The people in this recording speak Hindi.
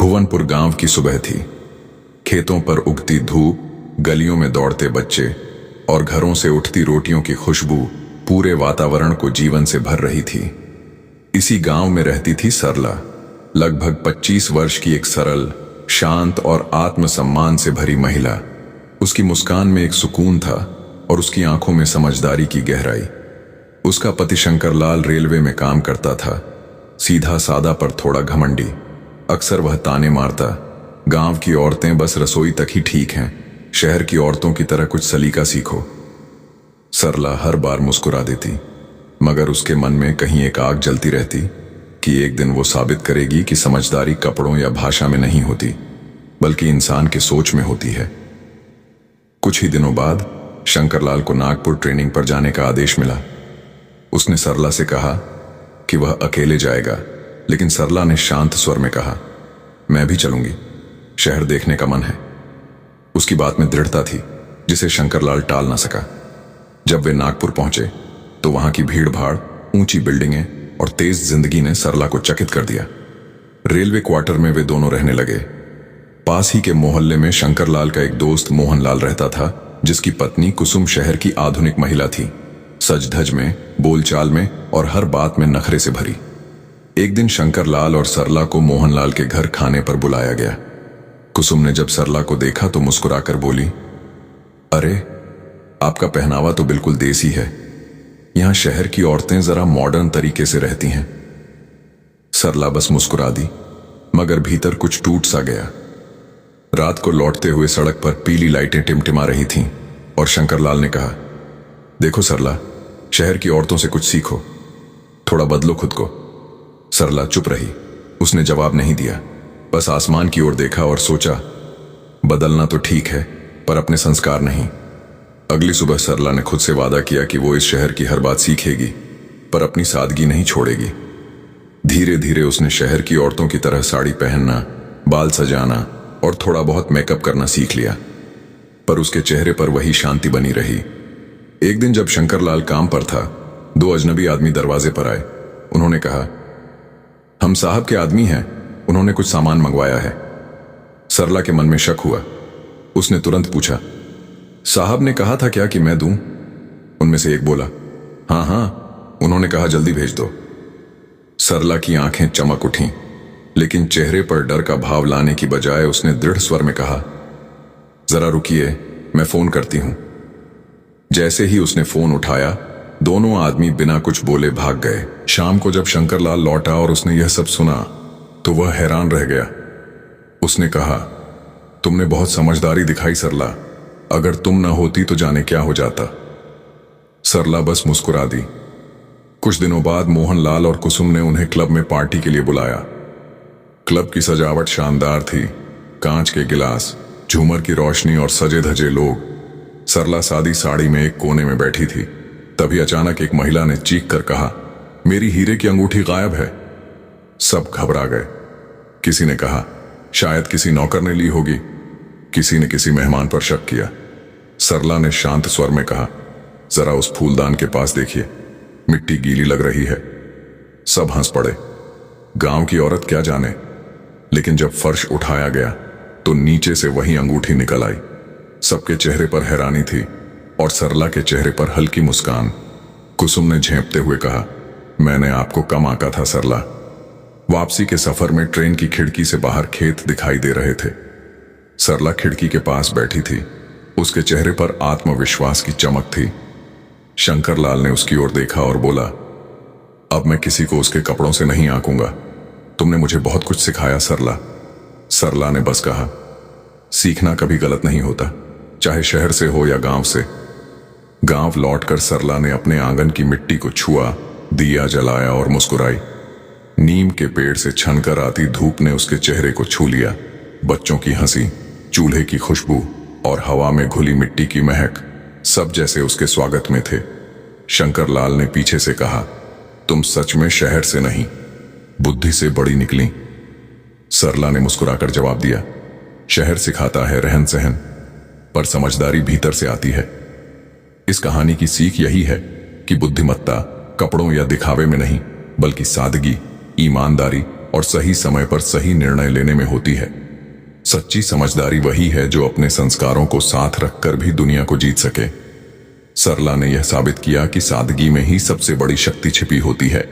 भुवनपुर गांव की सुबह थी। खेतों पर उगती धूप, गलियों में दौड़ते बच्चे और घरों से उठती रोटियों की खुशबू पूरे वातावरण को जीवन से भर रही थी। इसी गांव में रहती थी सरला, लगभग 25 वर्ष की एक सरल, शांत और आत्मसम्मान से भरी महिला। उसकी मुस्कान में एक सुकून था और उसकी आंखों में समझदारी की गहराई। उसका पति शंकरलाल रेलवे में काम करता था, सीधा सादा पर थोड़ा घमंडी। अक्सर वह ताने मारता, गांव की औरतें बस रसोई तक ही ठीक हैं, शहर की औरतों की तरह कुछ सलीका सीखो। सरला हर बार मुस्कुरा देती, मगर उसके मन में कहीं एक आग जलती रहती कि एक दिन वो साबित करेगी कि समझदारी कपड़ों या भाषा में नहीं होती, बल्कि इंसान के सोच में होती है। कुछ ही दिनों बाद शंकरलाल को नागपुर ट्रेनिंग पर जाने का आदेश मिला। उसने सरला से कहा कि वह अकेले जाएगा, लेकिन सरला ने शांत स्वर में कहा, मैं भी चलूंगी, शहर देखने का मन है। उसकी बात में दृढ़ता थी जिसे शंकरलाल टाल ना सका। जब वे नागपुर पहुंचे तो वहां की भीड़ भाड़, ऊंची बिल्डिंगें और तेज जिंदगी ने सरला को चकित कर दिया। रेलवे क्वार्टर में वे दोनों रहने लगे। पास ही के मोहल्ले में शंकरलाल का एक दोस्त मोहनलाल रहता था, जिसकी पत्नी कुसुम शहर की आधुनिक महिला थी, सज धज में, बोलचाल में और हर बात में नखरे से भरी। एक दिन शंकरलाल और सरला को मोहनलाल के घर खाने पर बुलाया गया। कुसुम ने जब सरला को देखा तो मुस्कुराकर बोली, अरे, आपका पहनावा तो बिल्कुल देसी है। यहां शहर की औरतें जरा मॉडर्न तरीके से रहती हैं। सरला बस मुस्कुरा दी, मगर भीतर कुछ टूट सा गया। रात को लौटते हुए सड़क पर पीली लाइटें टिमटिमा रही थीं और शंकरलाल ने कहा, देखो सरला, शहर की औरतों से कुछ सीखो, थोड़ा बदलो खुद को। सरला चुप रही। उसने जवाब नहीं दिया, बस आसमान की ओर देखा और सोचा, बदलना तो ठीक है, पर अपने संस्कार नहीं। अगली सुबह सरला ने खुद से वादा किया कि वो इस शहर की हर बात सीखेगी, पर अपनी सादगी नहीं छोड़ेगी। धीरे धीरे उसने शहर की औरतों की तरह साड़ी पहनना, बाल सजाना और थोड़ा बहुत मेकअप करना सीख लिया, पर उसके चेहरे पर वही शांति बनी रही। एक दिन जब शंकरलाल काम पर था, दो अजनबी आदमी दरवाजे पर आए। उन्होंने कहा, हम साहब के आदमी हैं, उन्होंने कुछ सामान मंगवाया है। सरला के मन में शक हुआ। उसने तुरंत पूछा, साहब ने कहा था क्या कि मैं दूं? उनमें से एक बोला, हाँ हाँ, उन्होंने कहा जल्दी भेज दो। सरला की आंखें चमक उठीं, लेकिन चेहरे पर डर का भाव लाने की बजाय उसने दृढ़ स्वर में कहा, जरा रुकिए, मैं फोन करती हूं। जैसे ही उसने फोन उठाया, दोनों आदमी बिना कुछ बोले भाग गए। शाम को जब शंकरलाल लौटा और उसने यह सब सुना तो वह हैरान रह गया। उसने कहा, तुमने बहुत समझदारी दिखाई सरला, अगर तुम न होती तो जाने क्या हो जाता। सरला बस मुस्कुरा दी। कुछ दिनों बाद मोहनलाल और कुसुम ने उन्हें क्लब में पार्टी के लिए बुलाया। क्लब की सजावट शानदार थी, कांच के गिलास, झूमर की रोशनी और सजे धजे लोग। सरला सादी साड़ी में एक कोने में बैठी थी। तभी अचानक एक महिला ने चीख कर कहा, मेरी हीरे की अंगूठी गायब है। सब घबरा गए। किसी ने कहा, शायद किसी नौकर ने ली होगी। किसी ने किसी मेहमान पर शक किया। सरला ने शांत स्वर में कहा, जरा उस फूलदान के पास देखिए, मिट्टी गीली लग रही है। सब हंस पड़े। गांव की औरत क्या जाने, लेकिन जब फर्श उठाया गया तो नीचे से वही अंगूठी निकल आई। सबके चेहरे पर हैरानी थी और सरला के चेहरे पर हल्की मुस्कान। कुसुम ने झेंपते हुए कहा, मैंने आपको कम आंका था सरला। वापसी के सफर में ट्रेन की खिड़की से बाहर खेत दिखाई दे रहे थे। सरला खिड़की के पास बैठी थी। उसके चेहरे पर आत्मविश्वास की चमक थी। शंकरलाल ने उसकी ओर देखा और बोला, अब मैं किसी को उसके कपड़ों से नहीं आंकूंगा। तुमने मुझे बहुत कुछ सिखाया सरला। सरला ने बस कहा, सीखना कभी गलत नहीं होता, चाहे शहर से हो या गांव से। गांव लौटकर सरला ने अपने आंगन की मिट्टी को छुआ, दिया जलाया और मुस्कुराई। नीम के पेड़ से छनकर आती धूप ने उसके चेहरे को छू लिया। बच्चों की हंसी, चूल्हे की खुशबू और हवा में घुली मिट्टी की महक, सब जैसे उसके स्वागत में थे। शंकरलाल ने पीछे से कहा, तुम सच में शहर से नहीं, बुद्धि से बड़ी निकली। सरला ने मुस्कुराकर जवाब दिया, शहर सिखाता है रहन सहन, पर समझदारी भीतर से आती है। इस कहानी की सीख यही है कि बुद्धिमत्ता कपड़ों या दिखावे में नहीं, बल्कि सादगी, ईमानदारी और सही समय पर सही निर्णय लेने में होती है। सच्ची समझदारी वही है जो अपने संस्कारों को साथ रखकर भी दुनिया को जीत सके। सरला ने यह साबित किया कि सादगी में ही सबसे बड़ी शक्ति छिपी होती है।